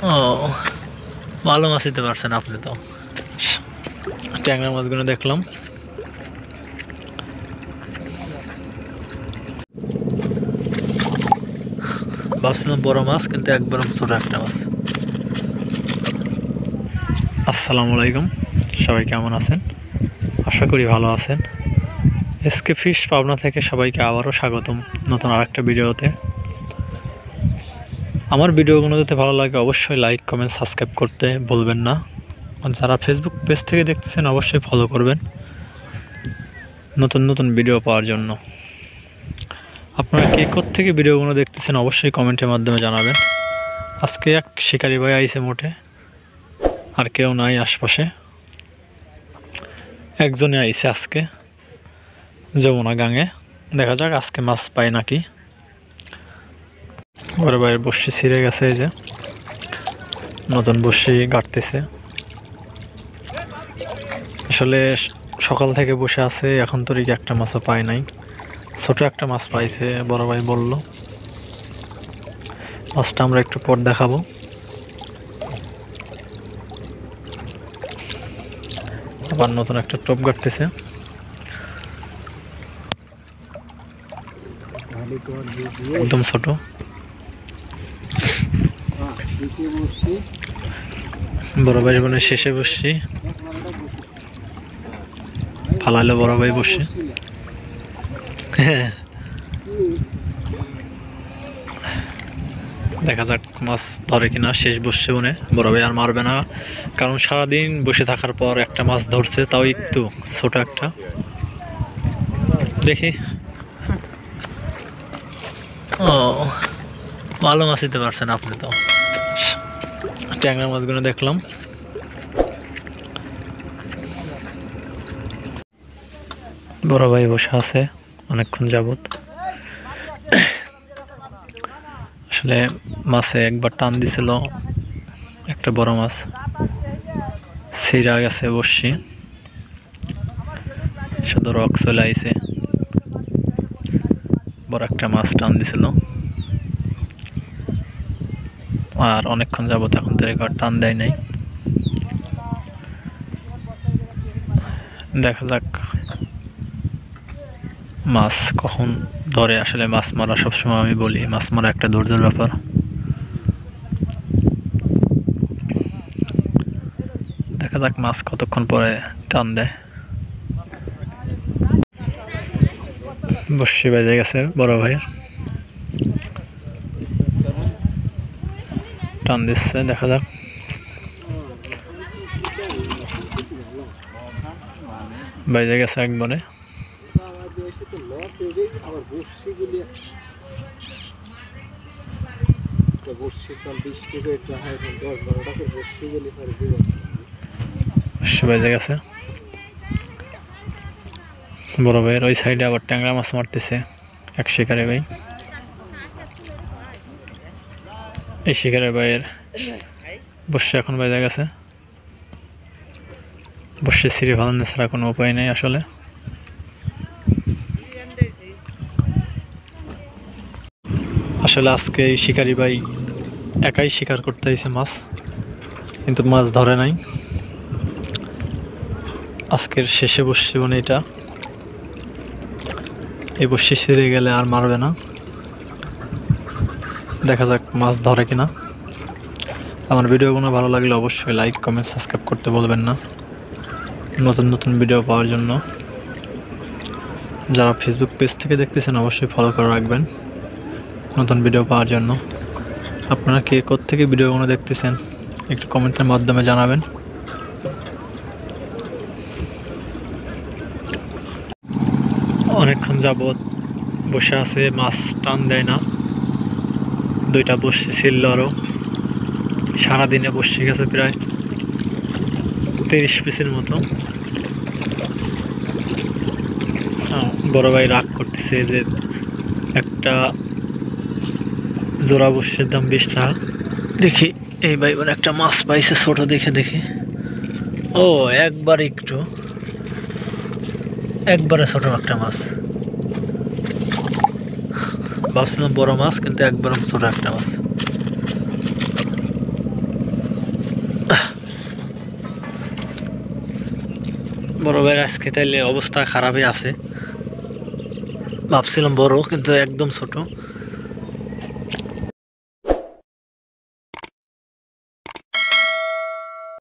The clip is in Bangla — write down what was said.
ও, ভালো মাছ দিতে পারছেন আপনি তো। ট্যাংরা মাছগুলো দেখলাম। ভাবছিলাম বড় মাছ, কিন্তু একবারও ছোট একটা মাছ। আসসালামু আলাইকুম, সবাই কেমন আছেন? আশা করি ভালো আছেন। এসকে ফিশ পাবনা থেকে সবাইকে আবারও স্বাগতম নতুন আরেকটা ভিডিওতে। আমার ভিডিওগুলো যদি ভালো লাগে অবশ্যই লাইক, কমেন্ট, সাবস্ক্রাইব করতে ভুলবেন না। আর যারা ফেসবুক পেজ থেকে দেখতেছেন অবশ্যই ফলো করবেন নতুন নতুন ভিডিও পাওয়ার জন্য। আপনারা কে কোত্থেকে ভিডিওগুলো দেখতেছেন অবশ্যই কমেন্টের মাধ্যমে জানাবেন। আজকে এক শিকারি ভাই আইছে মোটে, আর কেউ নাই আশপাশে। একজনে আইছে আজকে যমুনা গাঙে। দেখা যাক আজকে মাছ পায় নাকি। ওর বাইরে বসি ছিঁড়ে গেছে, এই যে নতুন বসি গাড়তেছে। আসলে সকাল থেকে বসে আছে, এখন তো একটা মাছও পায় নাই। ছোট একটা মাছ পাইছে, বড় ভাই বলল। মাছটা আমরা একটু পর দেখাবো। আবার নতুন একটা টোপ গাড়তেছে। একদম ছোট। বড় ভাই বোনের শেষে বসছি, ফালাইলো বড় ভাই বসে। দেখা যাক মাছ ধরে কিনা। শেষ বসছে মনে, বড় ভাই আর মারবে না, কারণ সারাদিন বসে থাকার পর একটা মাছ ধরছে, তাও একটু ছোট একটা। দেখি। ও, ভালো মাছ দিতে পারছেন আপনি তো। ট্যাংরা মাছগুলো দেখলাম। বড় ভাই বসে আছে অনেকক্ষণ যাবত। আসলে মাছে একবার টান দিছিল, একটা বড় মাছ ছিঁড়া গেছে বসছি, শুধু রক চলে আইছে। বড় একটা মাছ টান দিছিল, আর অনেকক্ষণ যাবত এখন তো একবার টান দেয় নাই। দেখা যাক মাছ কখন ধরে। আসলে মাছ মারা সবসময় আমি বলি, মাছ মারা একটা ধৈর্যের ব্যাপার। দেখা যাক মাছ কতক্ষণ পরে টান দেয়। বসি বেজে গেছে বড় ভাইয়ের, টান দিচ্ছে। দেখা যাক। বেজে গেছে একবারে। বেজে গেছে বড় ভাইয়ের। ওই সাইডে আবার ট্যাংরা মাছ মারতেছে এক শিকারি ভাই। এই শিকারি ভাইয়ের বসে এখন বেজে গেছে। বসে ছিঁড়ে ফালানো ছাড়া কোনো উপায় নেই আসলে। আসলে আজকে এই শিকারি ভাই একাই শিকার করতে হয়েছে মাছ, কিন্তু মাছ ধরে নাই। আজকের শেষে বসছি মানে এটা, এই বসে ছিঁড়ে গেলে আর মারবে না। দেখা যাক মাছ ধরে কিনা। আমার ভিডিওগুলো ভালো লাগলে অবশ্যই লাইক, কমেন্ট, সাবস্ক্রাইব করতে বলবেন না নতুন নতুন ভিডিও পাওয়ার জন্য। যারা ফেসবুক পেজ থেকে দেখতেছেন অবশ্যই ফলো করে রাখবেন নতুন ভিডিও পাওয়ার জন্য। আপনারা কে কোত্থেকে ভিডিওগুলো দেখতেছেন একটু কমেন্টের মাধ্যমে জানাবেন। অনেকক্ষণ যাবৎ বসে আছে, মাছ টান দেয় না। দুইটা বসছি ছিল, আরও সারাদিনে বসে গেছে প্রায় 30 পিসের মতো। বড় ভাই রাগ করতেছে যে একটা জোড়া বসির দাম 20 টাকা। দেখি এই ভাই একটা মাছ পাইছে ছোট দেখে। দেখি, ও একবারে ছোট একটা মাছ। ভাবছিলাম বড় মাছ, কিন্তু একবারে ছোট একটা মাছ। বড় ভাইয়ের আজকে তাইলে অবস্থা খারাপই আছে। ভাবছিলাম বড়, কিন্তু একদম ছোট।